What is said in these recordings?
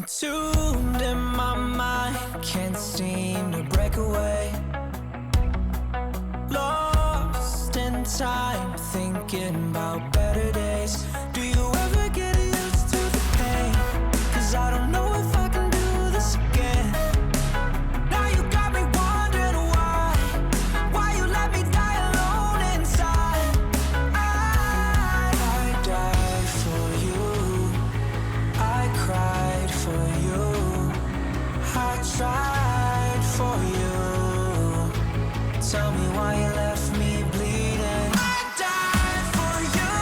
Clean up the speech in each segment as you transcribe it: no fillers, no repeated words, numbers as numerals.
Entombed in my mind, can't seem to break away. Lost in time, thinking about better days. Do you ever get used to the pain? 'Cause I don't know if I can do this again. Now you got me wondering why you let me die alone inside. I died for you, I cried for you, I tried for you. Tell me why you left me bleeding. I died for you,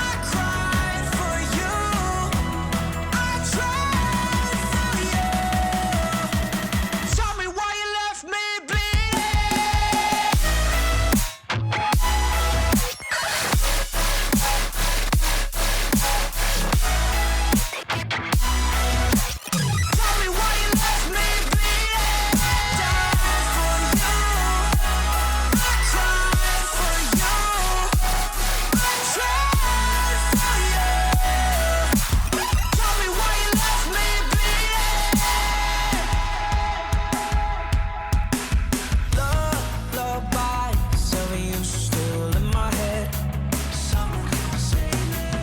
I cried for you, I tried for you. Tell me why you left me bleeding. Tell me why you left me bleeding. Died for you, I cried for you, I tried for you. Tell me why you left me bleeding. Lullabies of you still in my head.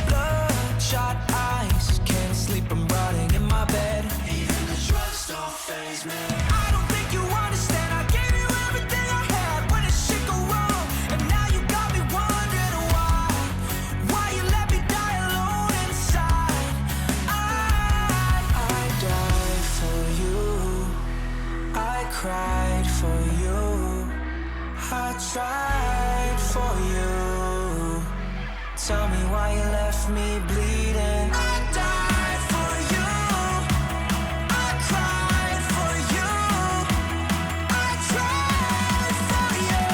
Bloodshot eyes, can't sleep, I'm rotting in my bed. Even the drugs don't faze me. I don't think you understand. I gave you everything I had when it shit go wrong, and now you got me wondering why you let me die alone inside. I died for you, I cried for you, I tried for you. Tell me why you left me bleeding. I died for you, I cried for you, I tried for you.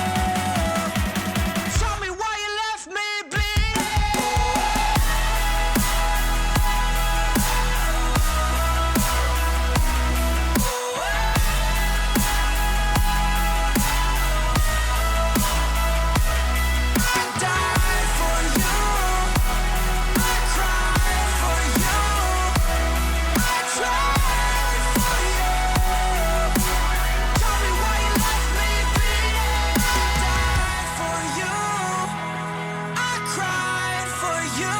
Tell me why you left me bleeding. I died for you, I cried for you, I tried for you. Tell me why you left me bleeding. I died for you, I cried for you,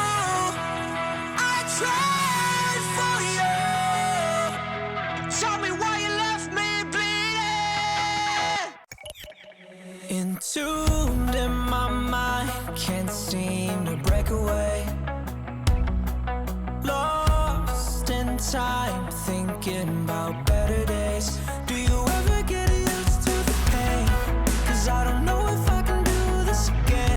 I tried for you. Tell me why you left me bleeding. Entombed in my mind, can't seem to break away. Lost in time, thinking about better days.